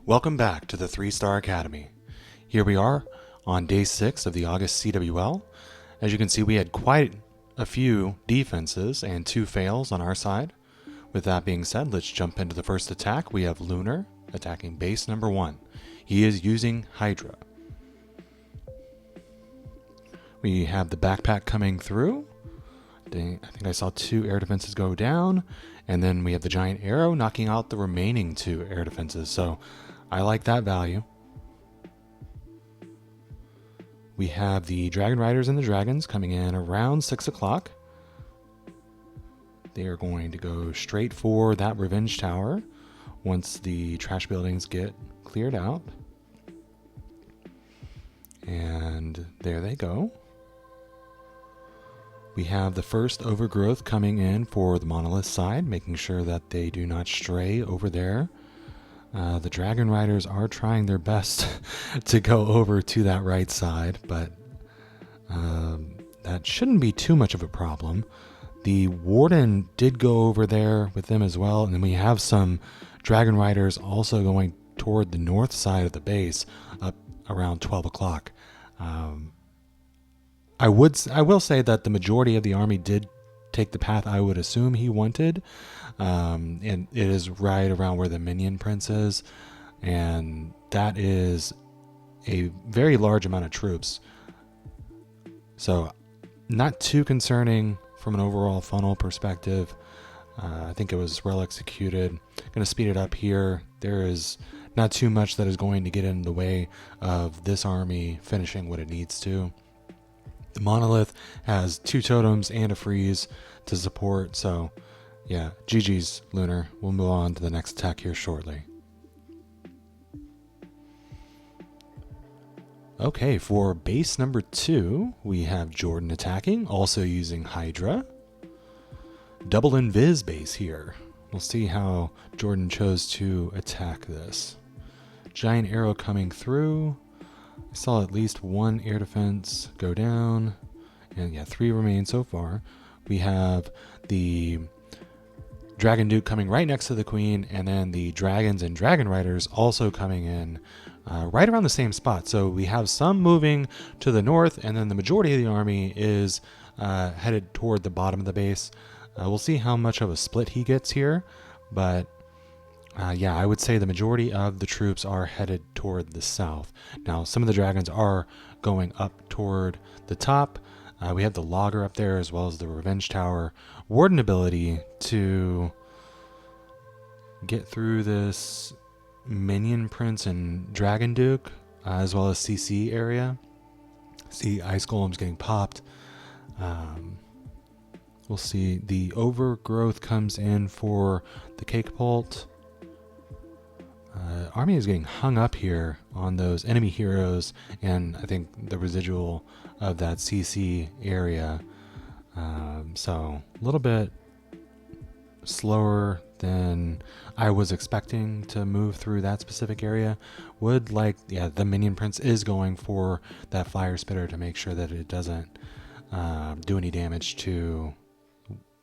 Welcome back to the 3-Star Academy. Here we are on day 6 of the August CWL. As you can see, we had quite a few defenses and 2 fails on our side. With that being said, let's jump into the first attack. We have Lunar attacking base number 1. He is using Hydra. We have the backpack coming through. I think I saw 2 air defenses go down. And then we have the giant arrow knocking out the remaining 2 air defenses. So I like that value. We have the Dragon Riders and the Dragons coming in around 6 o'clock. They are going to go straight for that Revenge Tower once the trash buildings get cleared out. And there they go. We have the first overgrowth coming in for the Monolith side, making sure that they do not stray over there. The Dragon Riders are trying their best to go over to that right side, but that shouldn't be too much of a problem. The Warden did go over there with them as well, and then we have some Dragon Riders also going toward the north side of the base up around 12 o'clock. I will say that the majority of the army did take the path I would assume he wanted, and it is right around where the Minion Prince is, and that is a very large amount of troops. So not too concerning from an overall funnel perspective. I think it was well executed. Going to speed it up here. There is not too much that is going to get in the way of this army finishing what it needs to. The Monolith has 2 totems and a freeze to support, so yeah, GG's Lunar. We'll move on to the next attack here shortly. Okay, for base number 2, we have Jordan attacking, also using Hydra. Double invis base here. We'll see how Jordan chose to attack this. Giant arrow coming through. I saw at least 1 air defense go down, and yeah, 3 remain so far. We have the Dragon Duke coming right next to the Queen, and then the Dragons and Dragon Riders also coming in right around the same spot. So we have some moving to the north, and then the majority of the army is headed toward the bottom of the base. We'll see how much of a split he gets here, but yeah, I would say the majority of the troops are headed toward the south. Now, some of the dragons are going up toward the top. We have the Logger up there as well as the Revenge Tower. Warden ability to get through this Minion Prince and Dragon Duke, as well as CC area. See Ice Golems getting popped. We'll see the Overgrowth comes in for the Catapult. Army is getting hung up here on those enemy heroes, and I think the residual of that CC area. So a little bit slower than I was expecting to move through that specific area. Would like, yeah, the Minion Prince is going for that Fire Spitter to make sure that it doesn't do any damage to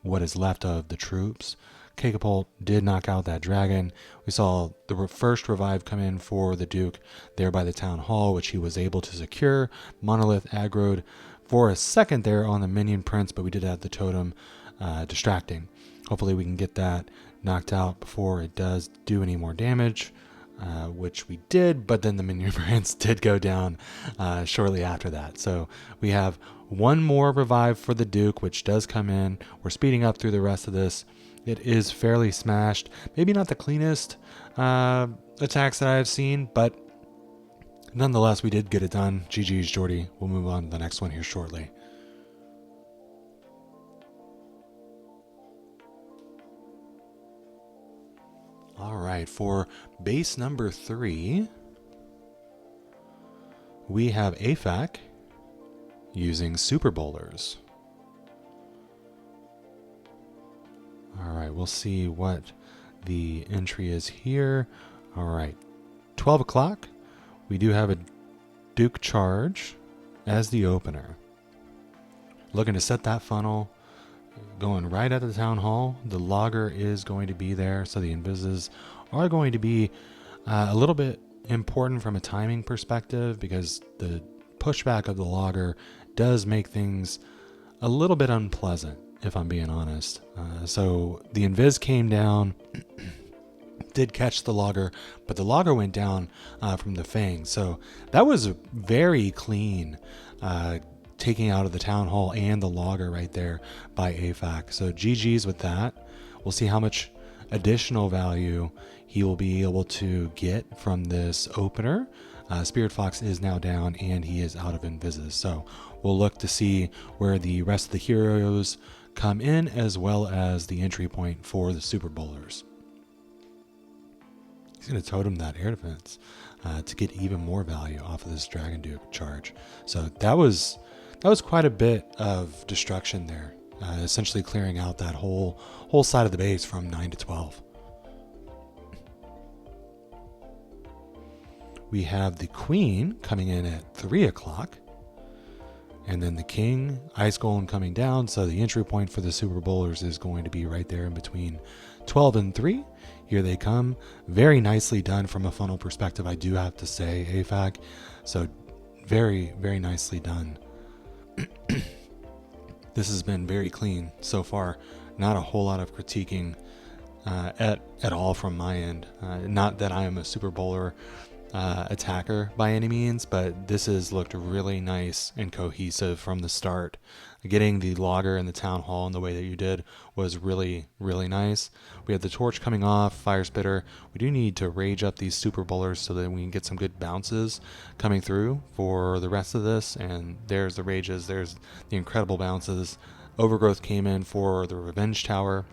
what is left of the troops. Catapult did knock out that dragon. We saw the first revive come in for the Duke there by the Town Hall, which he was able to secure. Monolith aggroed for a second there on the Minion Prince, but we did have the totem distracting. Hopefully we can get that knocked out before it does do any more damage, which we did, but then the Minion Prince did go down shortly after that. So we have 1 more revive for the Duke, which does come in. We're speeding up through the rest of this. It is fairly smashed. Maybe not the cleanest attacks that I've seen, but nonetheless, we did get it done. GG's, Jordy. We'll move on to the next one here shortly. All right, for base number 3, we have AFAC using Super Bowlers. All right, we'll see what the entry is here. All right, 12 o'clock. We do have a Duke charge as the opener. Looking to set that funnel. Going right at the Town Hall. The Logger is going to be there, so the invises are going to be A little bit important from a timing perspective because the pushback of the logger does make things a little bit unpleasant, if I'm being honest. So the invis came down, did catch the logger, but the logger went down from the fang. So that was very clean, taking out of the town hall and the logger right there by AFAC. So GG's with that. We'll see how much additional value he will be able to get from this opener. Spirit Fox is now down and he is out of invises. So we'll look to see where the rest of the heroes come in, as well as the entry point for the Super Bowlers. He's going to totem that air defense to get even more value off of this Dragon Duke charge. So that was quite a bit of destruction there, essentially clearing out that whole side of the base from 9 to 12. We have the Queen coming in at 3 o'clock. And then the King, Ice Golem coming down. So the entry point for the Super Bowlers is going to be right there in between 12 and 3. Here they come. Very nicely done from a funnel perspective, I do have to say, AFAC. So very, very nicely done. This has been very clean so far. Not a whole lot of critiquing at all from my end. Not that I am a Super Bowler attacker by any means, but this has looked really nice and cohesive from the start. Getting the logger in the town hall in the way that you did was really, really nice. We have the torch coming off, fire spitter. We do need to rage up these Super Bowlers so that we can get some good bounces coming through for the rest of this. And there's the rages, there's the incredible bounces. Overgrowth came in for the Revenge Tower,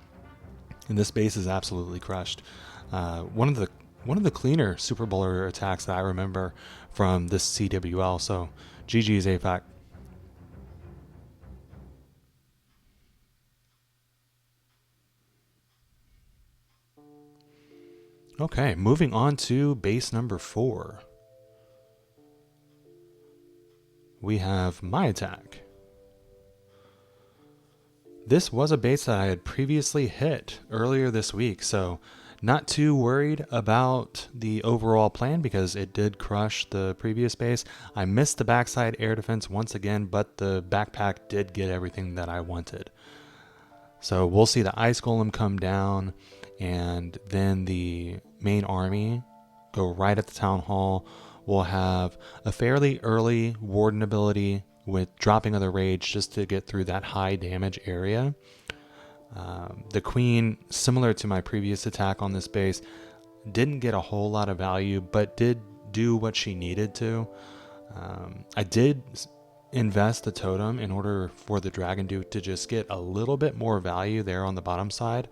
and this base is absolutely crushed. One of the cleaner Super Bowler attacks that I remember from this CWL. So GG's AFAC. Okay, moving on to base number 4. We have my attack. This was a base that I had previously hit earlier this week, so not too worried about the overall plan because it did crush the previous base. I missed the backside air defense once again, but the backpack did get everything that I wanted. So we'll see the Ice Golem come down, and then the main army go right at the town hall. We'll have a fairly early Warden ability with dropping of the rage just to get through that high damage area. The Queen, similar to my previous attack on this base, didn't get a whole lot of value, but did do what she needed to. I did invest a totem in order for the Dragon Duke to just get a little bit more value there on the bottom side.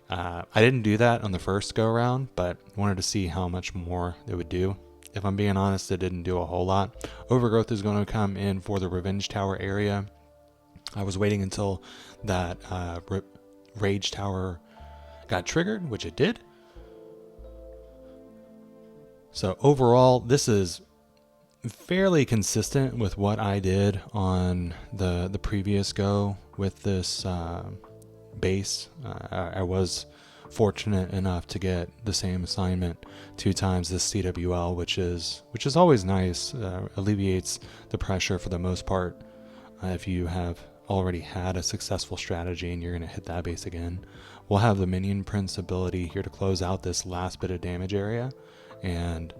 I didn't do that on the first go around, but wanted to see how much more it would do. If I'm being honest, it didn't do a whole lot. Overgrowth is going to come in for the Revenge Tower area. I was waiting until that Rage Tower got triggered, which it did. So overall, this is fairly consistent with what I did on the previous go with this base. I was fortunate enough to get the same assignment 2 times this CWL, which is always nice. Alleviates the pressure for the most part if you have already had a successful strategy and you're going to hit that base again. We'll have the Minion Prince ability here to close out this last bit of damage area, and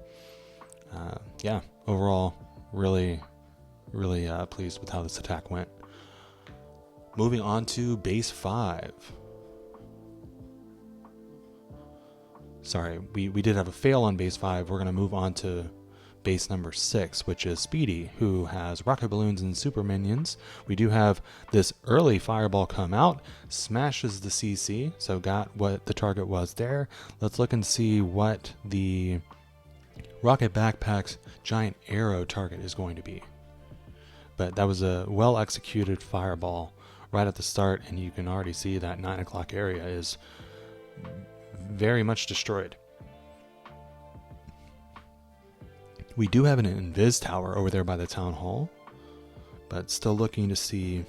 yeah, overall really pleased with how this attack went. Moving on to base 5. Sorry, we did have a fail on base 5. We're going to move on to base number 6, which is Speedy, who has rocket balloons and super minions. We do have this early fireball come out, smashes the CC, so got what the target was there. Let's look and see what the Rocket Backpack's giant arrow target is going to be. But that was a well executed fireball right at the start, and you can already see that 9 o'clock area is very much destroyed. We do have an Invis Tower over there by the Town Hall, but still looking to see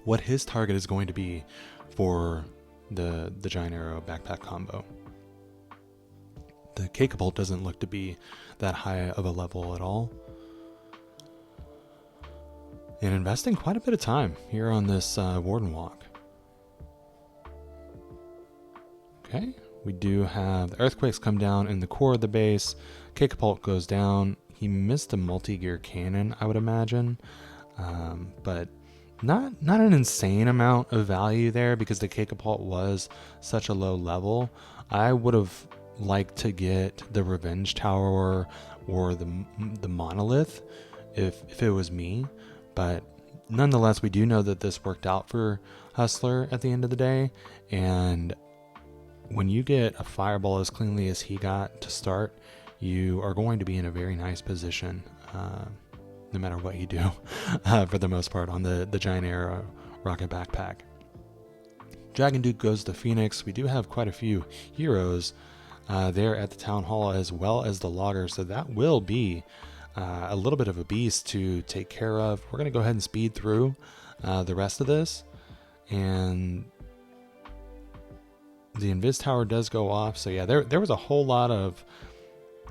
what his target is going to be for the Giant Arrow Backpack combo. the K-Catapult doesn't look to be that high of a level at all. And investing quite a bit of time here on this Warden Walk. Okay, we do have the Earthquakes come down in the core of the base. K-Catapult goes down. He missed a multi-gear cannon, I would imagine. But not an insane amount of value there because the K-Catapult was such a low level. I would have liked to get the Revenge Tower or the Monolith if it was me. But nonetheless, we do know that this worked out for Hustler at the end of the day. And when you get a fireball as cleanly as he got to start, you are going to be in a very nice position, no matter what you do, for the most part, on the Giant Arrow rocket backpack. Dragon Duke goes to Phoenix. We do have quite a few heroes there at the Town Hall, as well as the Logger, so that will be a little bit of a beast to take care of. We're going to go ahead and speed through the rest of this, and the Invis Tower does go off. So yeah, there was a whole lot of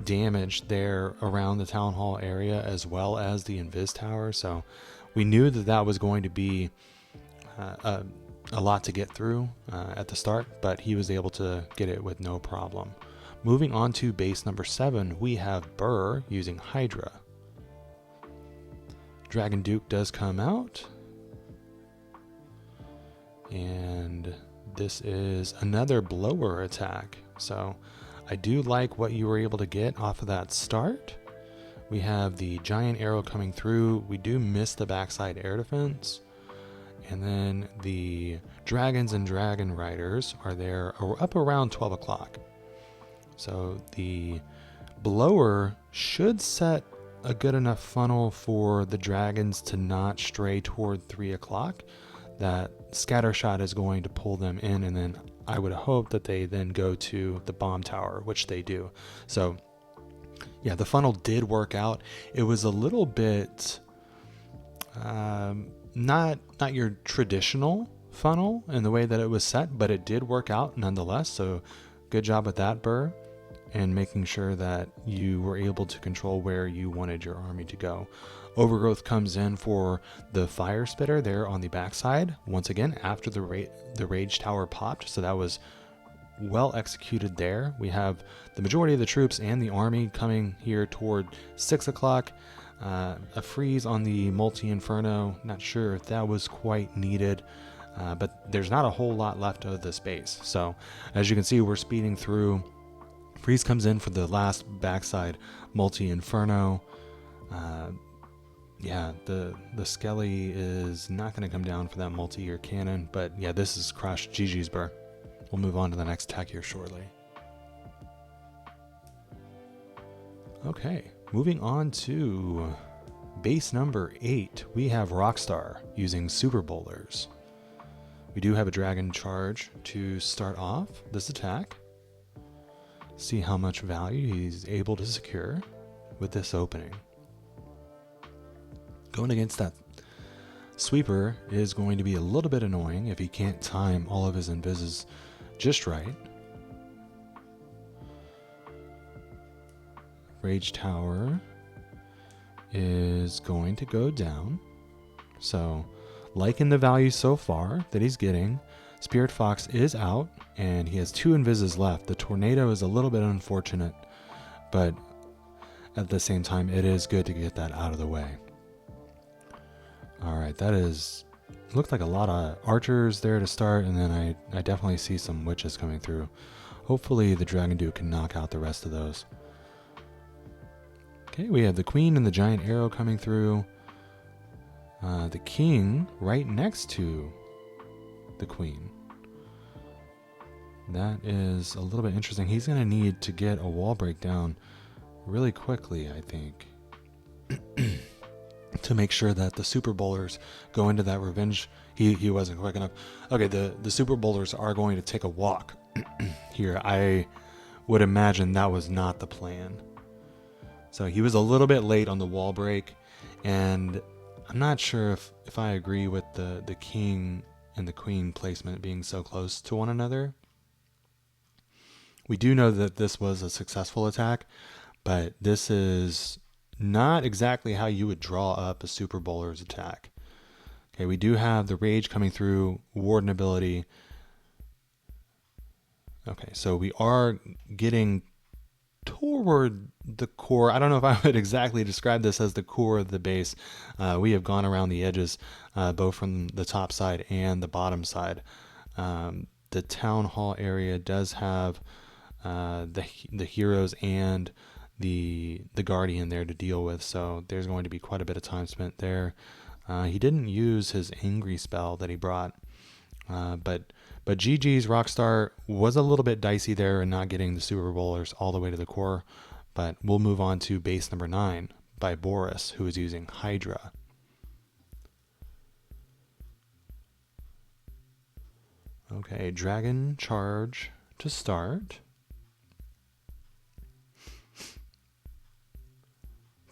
damage there around the Town Hall area, as well as the Invis Tower. So we knew that that was going to be a lot to get through at the start, but he was able to get it with no problem. Moving on to base number 7, we have Burr using Hydra. Dragon Duke does come out, and this is another blower attack. So I do like what you were able to get off of that start. We have the Giant Arrow coming through. We do miss the backside air defense. And then the Dragons and Dragon Riders are there up around 12 o'clock. So the blower should set a good enough funnel for the dragons to not stray toward 3 o'clock. That scatter shot is going to pull them in, and then I would hope that they then go to the bomb tower, which they do. So yeah, the funnel did work out. It was a little bit not your traditional funnel in the way that it was set, but it did work out nonetheless. So good job with that, Burr, and making sure that you were able to control where you wanted your army to go. Overgrowth comes in for the fire spitter there on the backside, once again after the rage tower popped, so that was well executed there. We have the majority of the troops and the army coming here toward 6 o'clock. A freeze on the multi-inferno, not sure if that was quite needed, but there's not a whole lot left of the space. So as you can see, we're speeding through. Freeze comes in for the last backside multi-inferno. Yeah, the Skelly is not going to come down for that multi-year cannon, but yeah, this is crushed. GG's, Burr. We'll move on to the next attack here shortly. Okay, moving on to base number 8, we have Rockstar using Super Bowlers. We do have a Dragon Charge to start off this attack. See how much value he's able to secure with this opening. Going against that Sweeper is going to be a little bit annoying if he can't time all of his invises just right. Rage Tower is going to go down. So, liking the value so far that he's getting. Spirit Fox is out, and he has 2 invises left. The Tornado is a little bit unfortunate, but at the same time, it is good to get that out of the way. Alright, that looked like a lot of archers there to start, and then I definitely see some witches coming through. Hopefully the Dragon Duke can knock out the rest of those. Okay, we have the Queen and the Giant Arrow coming through. The King right next to the Queen. That is a little bit interesting. He's going to need to get a wall break down really quickly, I think, to make sure that the Super Bowlers go into that revenge. He wasn't quick enough. Okay, the Super Bowlers are going to take a walk here. I would imagine that was not the plan. So he was a little bit late on the wall break, and I'm not sure if I agree with the King and the Queen placement being so close to one another. We do know that this was a successful attack, but this is not exactly how you would draw up a Super Bowler's attack. Okay, we do have the Rage coming through, Warden ability. Okay, so we are getting toward the core. I don't know if I would exactly describe this as the core of the base. We have gone around the edges, both from the top side and the bottom side. The town hall area does have the heroes and the guardian there to deal with, so there's going to be quite a bit of time spent there. He didn't use his angry spell that he brought, but GG's Rockstar was a little bit dicey there and not getting the Super Bowlers all the way to the core. But we'll move on to base number 9 by Boris, who is using Hydra. Okay, Dragon Charge to start.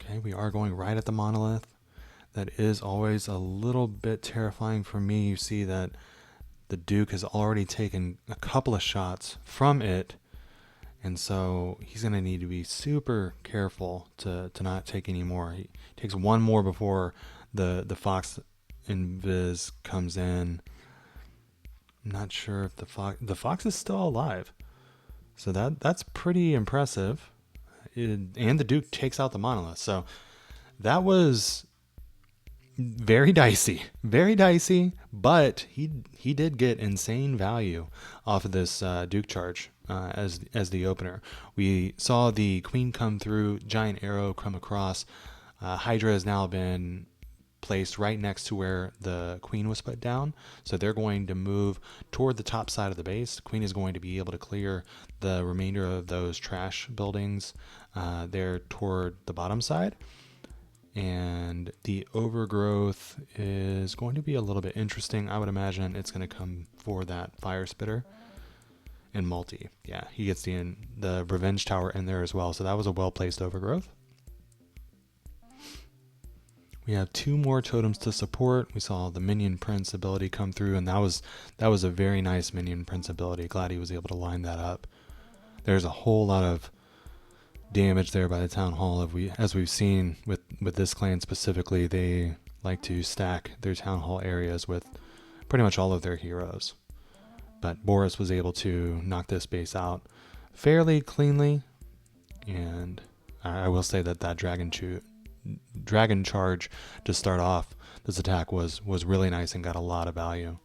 Okay, we are going right at the monolith. That is always a little bit terrifying for me. You see that the Duke has already taken a couple of shots from it, and so he's going to need to be super careful to not take any more. He takes one more before the Fox Invis comes in. I'm not sure if the Fox is still alive, so that's pretty impressive. And the Duke takes out the monolith, so that was very dicey, but he did get insane value off of this Duke charge as the opener. We saw the Queen come through, giant arrow come across. Hydra has now been placed right next to where the Queen was put down, so they're going to move toward the top side of the base. The Queen is going to be able to clear the remainder of those trash buildings there toward the bottom side. And the overgrowth is going to be a little bit interesting. I would imagine it's going to come for that fire spitter and multi. Yeah, he gets the revenge tower in there as well. So that was a well-placed overgrowth. We have 2 more totems to support. We saw the Minion Prince ability come through, and that was a very nice Minion Prince ability. Glad he was able to line that up. There's a whole lot of damage there by the town hall. As we've seen with this clan specifically, they like to stack their town hall areas with pretty much all of their heroes. But Boris was able to knock this base out fairly cleanly, and I will say that dragon charge to start off this attack was really nice and got a lot of value.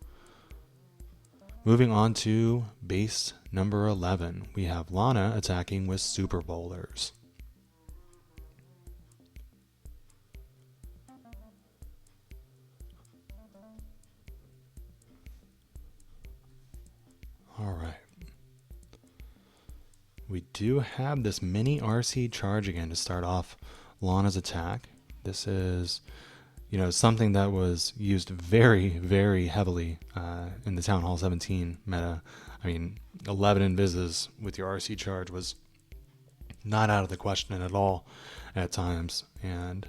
Moving on to base number 11, we have Lana attacking with Super Bowlers. All right. We do have this mini RC charge again to start off Lana's attack. This is, something that was used very, very heavily in the Town Hall 17 meta. I mean, 11 invises with your RC charge was not out of the question at all at times, and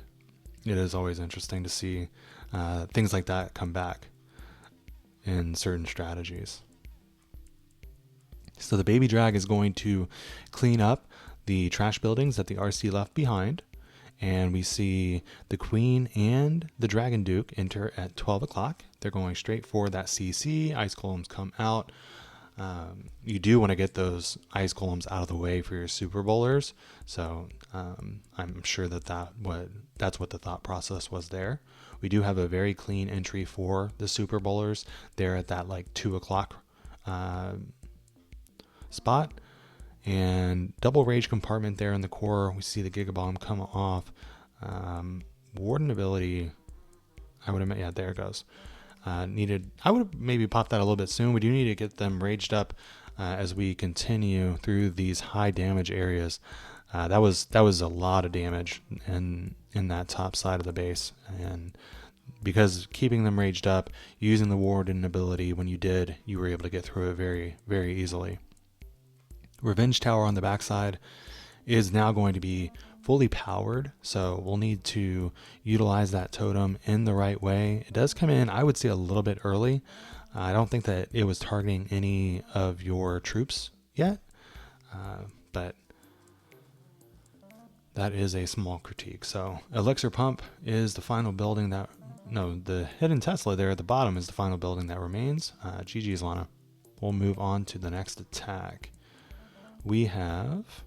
it is always interesting to see things like that come back in certain strategies. So the baby drag is going to clean up the trash buildings that the RC left behind, and we see the Queen and the Dragon Duke enter at 12 o'clock. They're going straight for that CC. Ice Golems come out. You do want to get those Ice Golems out of the way for your Super Bowlers, so I'm sure that's what the thought process was there. We do have a very clean entry for the Super Bowlers. They're at that 2 o'clock spot, and double rage compartment there in the core. We see the Gigabomb come off. Warden ability, I would imagine, yeah, there it goes. I would have maybe popped that a little bit soon. We do need to get them raged up as we continue through these high damage areas. That was a lot of damage in that top side of the base, and because keeping them raged up, using the Warden ability, when you were able to get through it very, very easily. Revenge Tower on the backside is now going to be fully powered, so we'll need to utilize that totem in the right way. It does come in, I would say, a little bit early. I don't think that it was targeting any of your troops yet, but that is a small critique. So Elixir Pump is the final building that, no, the hidden Tesla there at the bottom is the final building that remains. GG's, Lana. We'll move on to the next attack. We have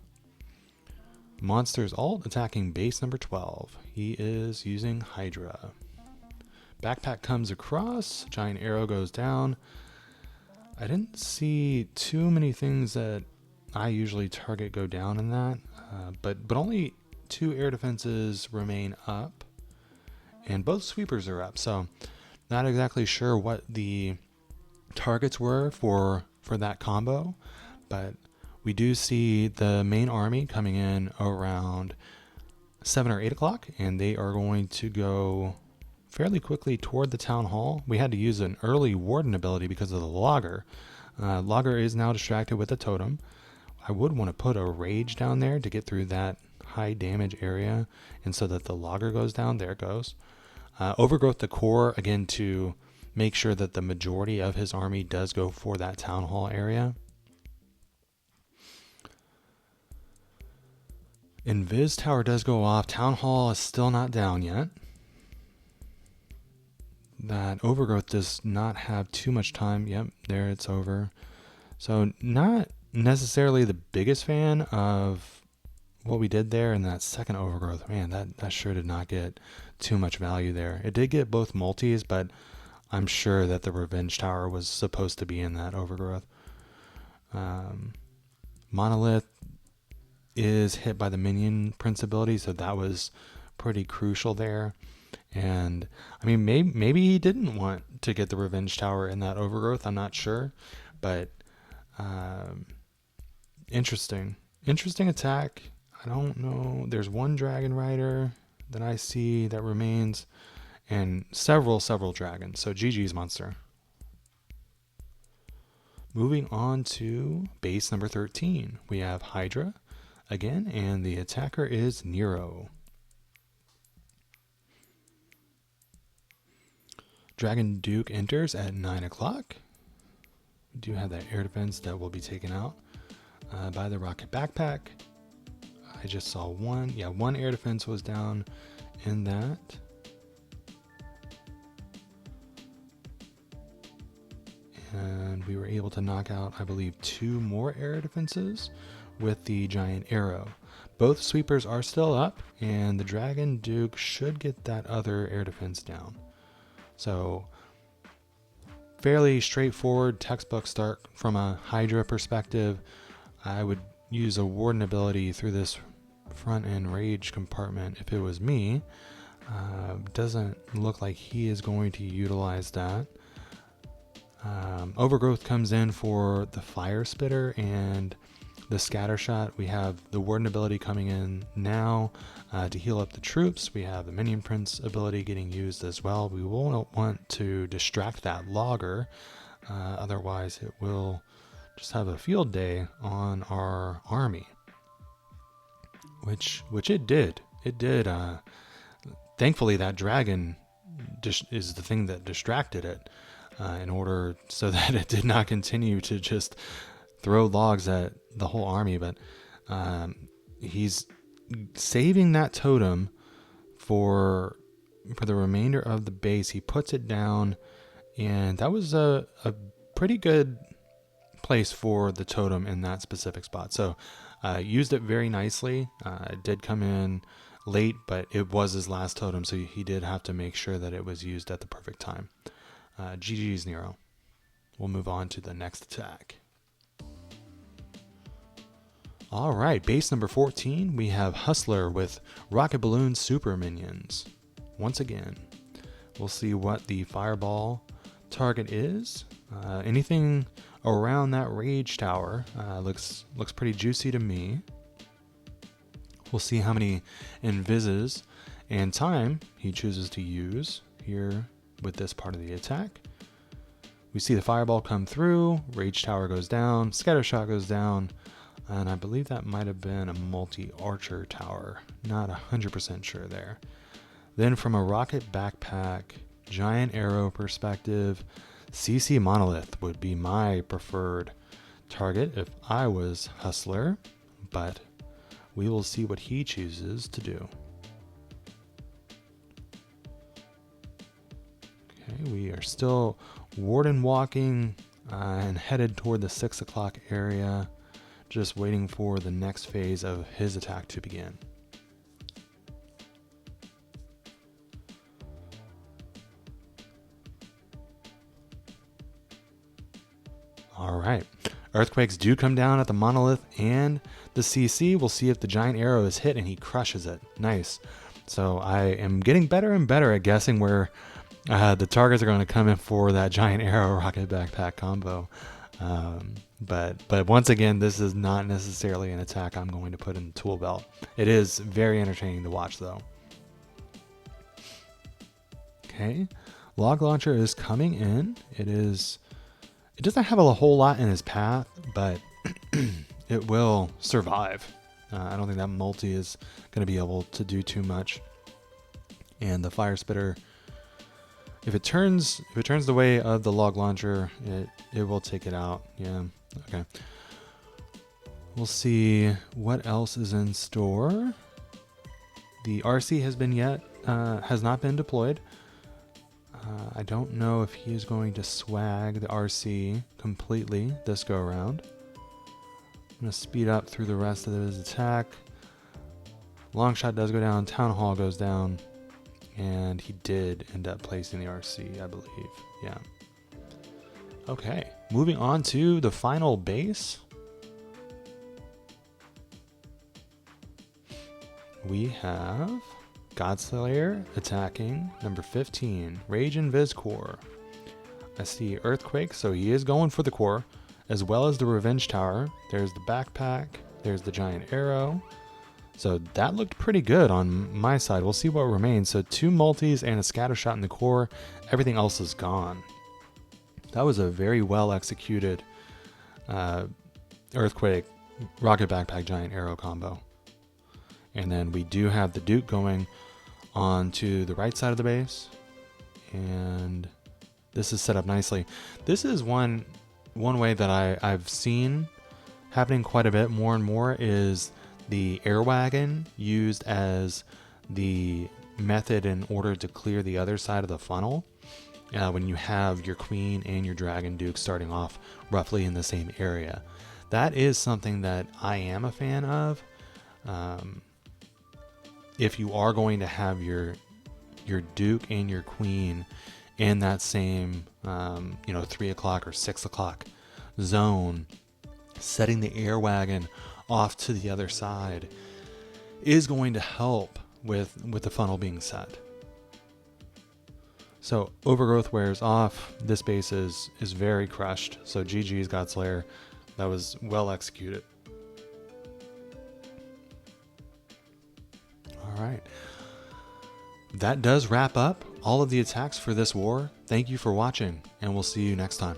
Monsters Alt attacking base number 12. He is using Hydra. Backpack comes across, giant arrow goes down. I didn't see too many things that I usually target go down in that, but only 2 air defenses remain up, and both sweepers are up. So not exactly sure what the targets were for that combo, but we do see the main army coming in around 7 or 8 o'clock, and they are going to go fairly quickly toward the town hall. We had to use an early warden ability because of the logger. Logger is now distracted with a totem. I would want to put a rage down there to get through that high damage area, and so that the logger goes down. There it goes. Overgrowth the core again to make sure that the majority of his army does go for that town hall area. Invis tower does go off. Town hall is still not down yet. That overgrowth does not have too much time. Yep, there it's over. So not necessarily the biggest fan of what we did there in that second overgrowth. Man, that sure did not get too much value there. It did get both multis, but I'm sure that the revenge tower was supposed to be in that overgrowth. Monolith is hit by the minion prince ability, so that was pretty crucial there. And I mean, maybe he didn't want to get the revenge tower in that overgrowth. I'm not sure, but interesting attack. I don't know. There's one dragon rider that I see that remains, and several dragons. So GG's, monster. Moving on to base number 13, we have Hydra again, and the attacker is Nero. Dragon Duke enters at 9 o'clock. We do have that air defense that will be taken out by the rocket backpack. I just saw one. Yeah, one air defense was down in that. And we were able to knock out, I believe, 2 more air defenses with the giant arrow. Both sweepers are still up, and the Dragon Duke should get that other air defense down. So fairly straightforward textbook start from a Hydra perspective. I would use a warden ability through this front end rage compartment if it was me. Doesn't look like he is going to utilize that. Overgrowth comes in for the fire spitter and the scatter shot. We have the warden ability coming in now to heal up the troops. We have the minion prince ability getting used as well. We will want to distract that logger, otherwise it will just have a field day on our army, which it did. Thankfully that dragon is the thing that distracted it, in order so that it did not continue to just throw logs at the whole army. But he's saving that totem for the remainder of the base. He puts it down, and that was a pretty good place for the totem in that specific spot. So used it very nicely. It did come in late, but it was his last totem, so he did have to make sure that it was used at the perfect time. GG's, Nero. We'll move on to the next attack. All right, base number 14, we have Hustler with Rocket Balloon Super Minions. Once again, we'll see what the fireball target is. Anything around that rage tower looks pretty juicy to me. We'll see how many invises and time he chooses to use here with this part of the attack. We see the fireball come through, rage tower goes down, scatter shot goes down, and I believe that might have been a multi-archer tower. Not 100% sure there. Then from a rocket backpack, giant arrow perspective, CC Monolith would be my preferred target if I was Hustler, but we will see what he chooses to do. Okay, we are still warden walking and headed toward the 6 o'clock area, just waiting for the next phase of his attack to begin. All right. Earthquakes do come down at the monolith and the CC. We'll see if the giant arrow is hit, and he crushes it. Nice. So I am getting better and better at guessing where the targets are going to come in for that giant arrow rocket backpack combo. But once again, this is not necessarily an attack I'm going to put in the tool belt. It is very entertaining to watch, though. Okay. Log launcher is coming in. It doesn't have a whole lot in its path, but it will survive. I don't think that multi is going to be able to do too much. And the fire spitter, if it turns the way of the log launcher, it will take it out. Yeah. Okay. We'll see what else is in store. The RC has not been deployed. I don't know if he is going to swag the RC completely this go around. I'm going to speed up through the rest of his attack. Long shot does go down, town hall goes down, and he did end up placing the RC, I believe. Yeah. Okay, moving on to the final base. We have Godslayer attacking number 15, Rage and Viz core. I see Earthquake, so he is going for the core, as well as the Revenge Tower. There's the backpack, there's the giant arrow. So that looked pretty good on my side. We'll see what remains. So 2 multis and a scatter shot in the core. Everything else is gone. That was a very well executed Earthquake, rocket backpack, giant arrow combo. And then we do have the Duke going on to the right side of the base. And this is set up nicely. This is one way that I've seen happening quite a bit more and more is the air wagon used as the method in order to clear the other side of the funnel. When you have your queen and your dragon duke starting off roughly in the same area. That is something that I am a fan of. If you are going to have your duke and your queen in that same 3 o'clock or 6 o'clock zone, setting the air wagon off to the other side is going to help with the funnel being set. So overgrowth wears off. This base is very crushed. So GG's Godslayer. That was well executed. All right. That does wrap up all of the attacks for this war. Thank you for watching, and we'll see you next time.